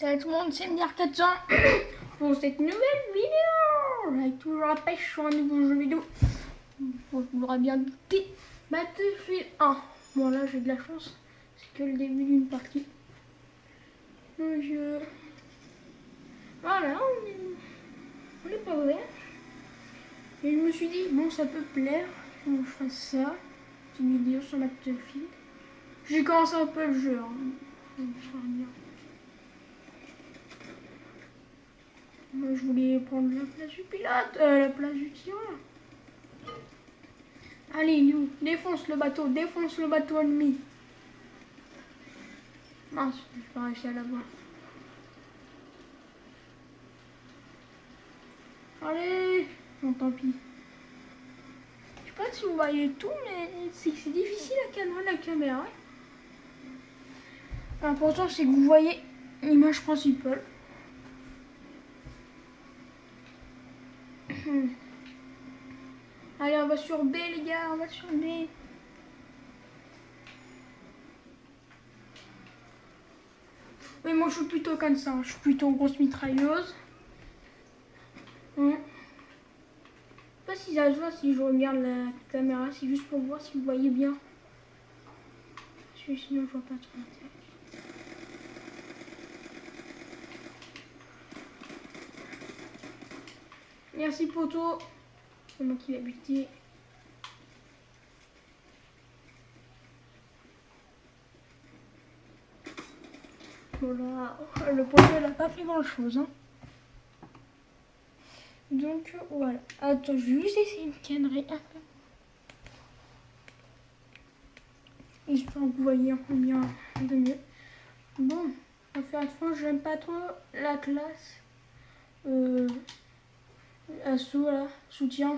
Salut tout le monde, c'est Mir400 pour cette nouvelle vidéo avec toujours la pêche sur un nouveau jeu vidéo. Vous l'aurez bien douté, Battlefield 1. Bon là j'ai de la chance, c'est que le début d'une partie. Donc voilà, on est pas ouvert. Et je me suis dit, bon ça peut plaire, donc je ferai ça, une vidéo sur Battlefield. J'ai commencé un peu le jeu, hein. Moi, je voulais prendre la place du pilote, la place du tireur. Allez, nous, défonce le bateau ennemi. Mince, je vais pas réussir à l'avoir. Allez, bon, tant pis. Je sais pas si vous voyez tout, mais c'est difficile à cadrer la caméra. L'important, c'est que vous voyez l'image principale. Allez, on va sur B, les gars, on va sur B. Mais moi, je suis plutôt comme ça, je suis plutôt grosse mitrailleuse. Je sais pas si ça se voit si je regarde la caméra, c'est juste pour voir si vous voyez bien. Parce que sinon, je vois pas trop l'intérêt. Merci poto. C'est moi qui l'ai buté. Voilà. Le poteau il n'a pas fait grand chose. Hein. Donc voilà. Attends, je vais juste essayer de cadrer un peu. Histoire que vous voyez combien de mieux. Bon, à faire attention, j'aime pas trop la classe. Assaut là, soutien.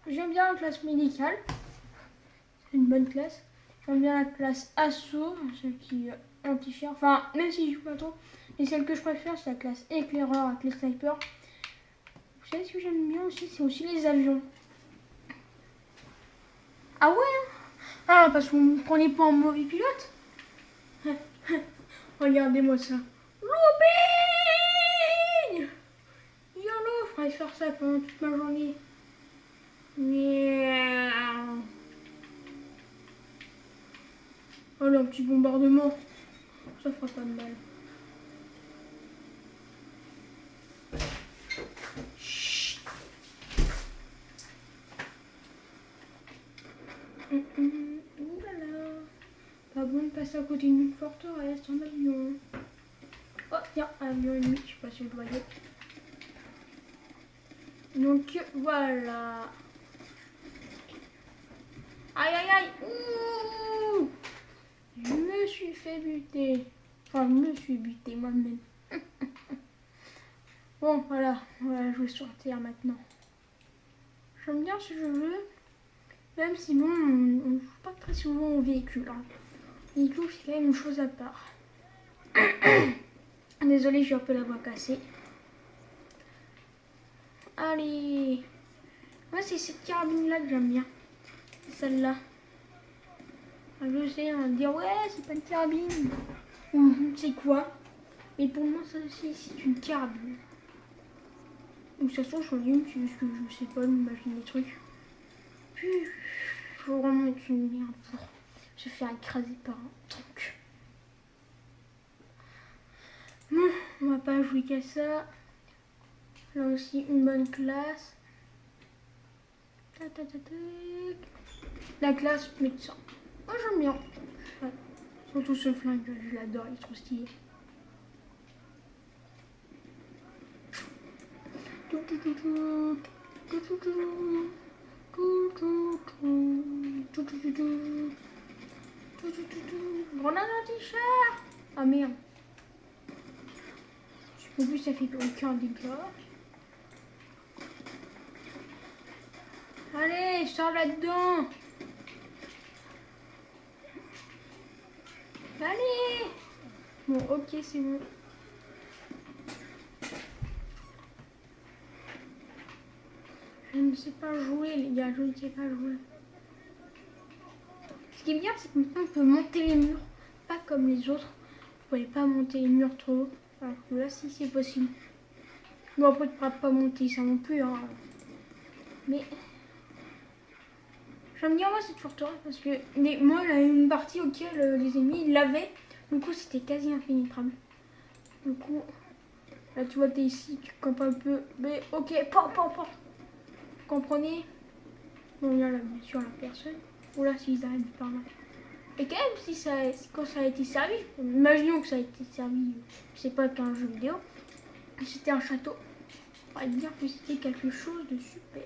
J'aime bien la classe médicale, c'est une bonne classe. J'aime bien la classe assaut, celle qui anti-char. Enfin, même si je joue pas trop, mais celle que je préfère, c'est la classe éclaireur avec les snipers. Vous savez ce que j'aime bien aussi, c'est aussi les avions. Ah ouais? Ah, parce qu'on ne prenait pas en mauvais pilote. Regardez-moi ça. Looping! YOLO, je pourrais faire ça pendant toute ma journée. Oh là, un petit bombardement, ça fera pas de mal. Chut. Oulala. Pas bon de passer à côté d'une forteresse en avion. Oh tiens, avion ennemi, je sais pas si vous le voyez. Donc voilà. Aïe aïe aïe. Ouh. Je me suis fait buter. Enfin, je me suis buté moi-même. Bon, voilà. On va jouer sur terre maintenant. J'aime bien ce jeu. Même si bon, on ne joue pas très souvent au véhicule. Hein. Le véhicule, c'est quand même une chose à part. Désolée, j'ai un peu la voix cassée. Allez. Moi, c'est cette carabine-là que j'aime bien. Celle-là. Je sais, on va me dire, ouais, c'est pas une carabine. Ou c'est quoi? Mais pour moi, ça aussi, c'est une carabine. Donc, ça se trouve, je suis juste que je sais pas m'imaginer les trucs. Puis, faut vraiment être une merde pour se faire écraser par un truc. Bon, on va pas jouer qu'à ça. Là aussi, une bonne classe. La classe médecin. Moi, j'aime bien. Ouais. Surtout ce flingue, je l'adore, il est trop stylé. Grenade anti-char. Ah merde. En plus, ça fait aucun dégât. Allez, sors là-dedans. Allez. Bon, ok, c'est bon. Je ne sais pas jouer, les gars, je ne sais pas jouer. Ce qui est bien, c'est que maintenant, on peut monter les murs. Pas comme les autres. pouvais pas monter les murs trop haut. Alors que là, si c'est possible. Bon, après, tu ne pourras pas monter ça non plus. Hein. Mais j'aime bien moi cette forteresse parce que moi, il y a une partie auquel les ennemis ils l'avaient. Du coup, c'était quasi infinitrable. Du coup, là, tu vois, t'es ici, tu campes un peu. Mais ok, pas. Vous comprenez? Bon, il y a là, bien sûr, la personne. Ou là, s'ils arrivent par là. Et quand même, quand ça a été servi, imaginons que ça a été servi, c'est pas qu'un jeu vidéo, c'était un château. On va dire que c'était quelque chose de super.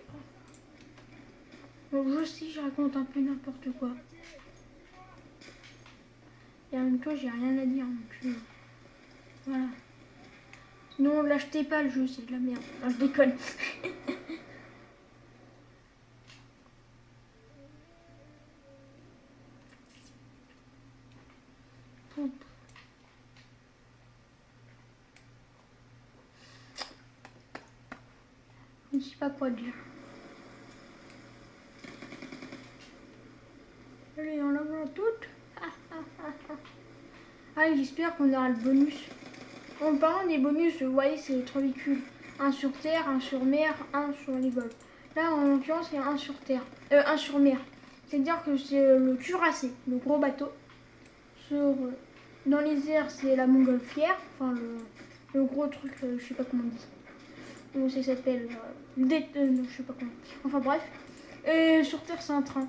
Donc je sais, je raconte un peu n'importe quoi. Et en même temps, j'ai rien à dire. Donc, voilà. Non, l'achetez pas le jeu, c'est de la merde. Non, je déconne. Je ne sais pas quoi dire. Allez, on la voit toutes. Allez, j'espère qu'on aura le bonus. En parlant des bonus, vous voyez, c'est les 3 véhicules. Un sur terre, un sur mer, un sur les vols. Là, en l'occurrence, il y a un sur terre. Un sur mer. C'est-à-dire que c'est le cuirassé, le gros bateau. Dans les airs, c'est la montgolfière. Enfin, le gros truc, je sais pas comment on dit. Comment ça s'appelle je sais pas comment. Enfin, bref. Et sur terre, c'est un train.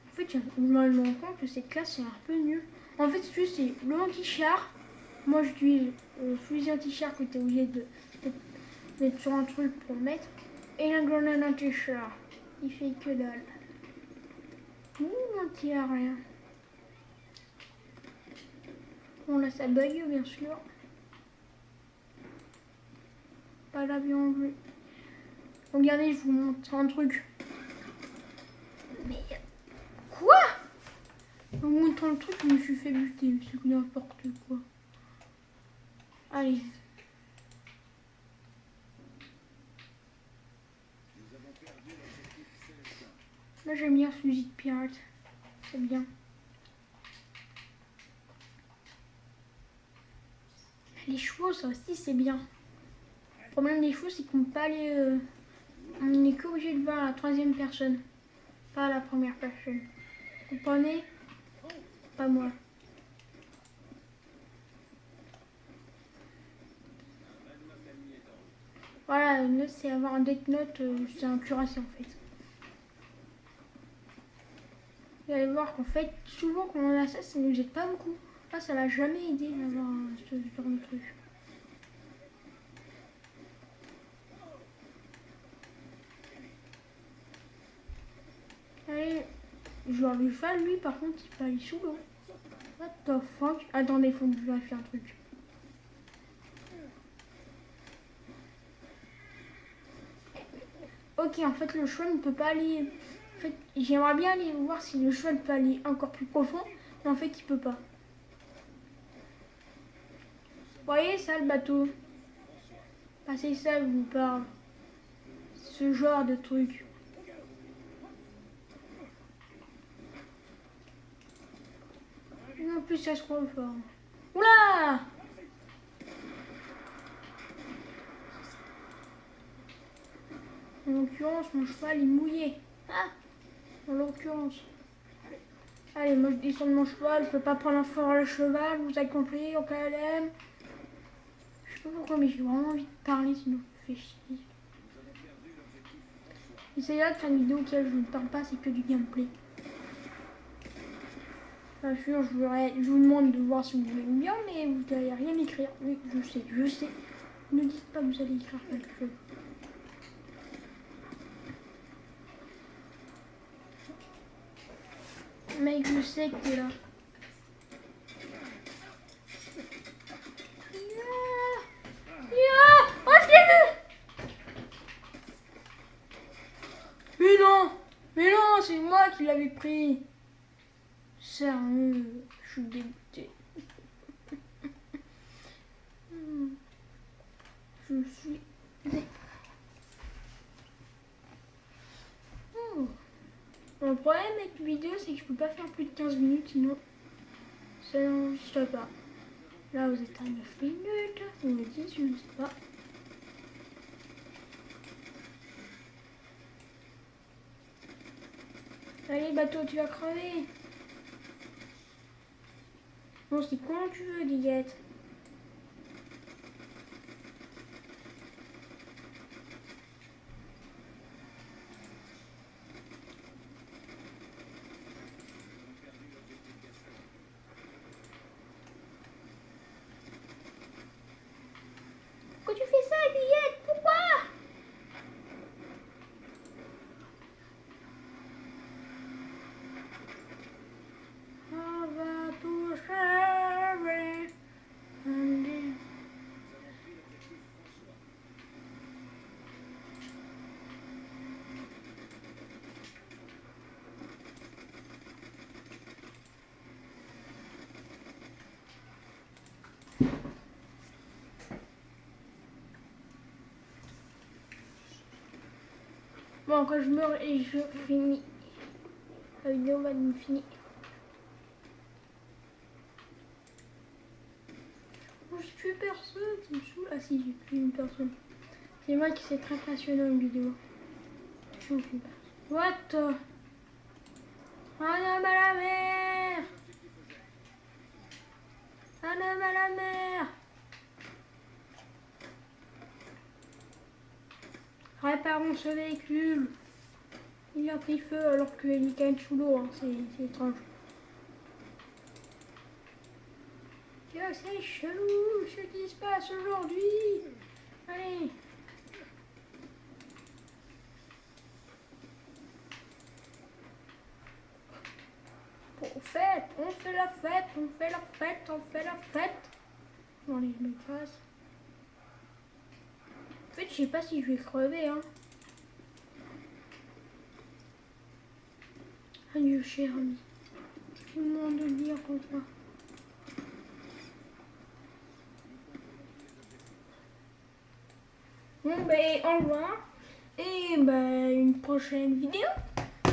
En fait, je me rends compte que cette classe est un peu nulle. En fait, c'est le anti-char. Moi, j'utilise le fusil anti-char que tu es obligé de mettre sur un truc pour le mettre. Et la grenade anti-char. Il fait que dalle. On tire à rien. Bon, là, ça bug, bien sûr. Pas l'avion bleu. Regardez, je vous montre un truc. Mais quoi? Je vous montre un truc, je me suis fait buter. C'est n'importe quoi. Allez. Moi, j'aime bien ce fusil de pirate. C'est bien. Les chevaux, ça aussi, c'est bien. Le problème des chevaux, c'est qu'on peut pas aller... on est qu'obligé de voir la 3e personne. Pas la première personne. Vous comprenez? Pas moi. Voilà, une note, c'est avoir un death note, c'est un cuirassé en fait. Vous allez voir qu'en fait, souvent quand on a ça, ça nous aide pas beaucoup. Là, ça va jamais aider d'avoir ce genre de truc. Allez, genre le cheval, lui, par contre, il peut aller sous l'eau. What the fuck? Attendez, faut que je vérifie un truc. Ok, en fait, le cheval ne peut pas aller... En fait, j'aimerais bien aller voir si le cheval peut aller encore plus profond, mais en fait, il peut pas. Vous voyez ça, le bateau? Ah, c'est ça, je vous parle. Ce genre de truc. En plus, ça se croit fort. Oula! En l'occurrence, mon cheval est mouillé. Ah! En l'occurrence. Allez, moi je descends de mon cheval, je peux pas prendre un fort le cheval, vous avez compris, au KLM. Je sais pas pourquoi, mais j'ai vraiment envie de parler, sinon je me fais chier. Essayez de faire une vidéo auquel je ne parle pas, c'est que du gameplay. Bien sûr, je vous demande de voir si vous voulez bien, mais vous n'allez rien écrire. Oui, je sais. Ne dites pas que vous allez écrire quelque chose. Mec, je sais que t'es là. Oh, je l'ai vu! Mais non! Mais non, c'est moi qui l'avais pris. Sérieux, je suis dégoûtée. Je suis... Oh. Bon, le problème avec les vidéos, c'est que je peux pas faire plus de 15 minutes, sinon ça n'enregistre pas. Là, vous êtes à 9 minutes, ou 10, je ne sais pas. Allez, bateau, tu vas crever. Bon, c'est quand tu veux, Guiguette. Pourquoi tu fais ça, Guiguette? Pourquoi? On va toucher. Bon, quand je meurs et je finis, la vidéo va être finie. Bon, j'ai tué personne, ça me saoule. Ah si, j'ai tué une personne. C'est moi qui s'est très passionnant une vidéo. Je ne suis pas. What? Un homme à la mer! Un homme à la mer! Réparons ce véhicule. Il a pris feu alors qu'il est quand même sous l'eau, hein. C'est étrange. C'est chelou ce qui se passe aujourd'hui. Allez. On fait la fête, on fait la fête, on fait la fête. Bon, allez, je m'efface. En fait, je sais pas si je vais crever, hein. Adieu, cher ami. Tout le monde de dire comme ça. Bon, ben, au revoir. Et ben, une prochaine vidéo.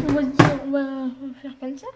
On va se dire, on va faire comme ça.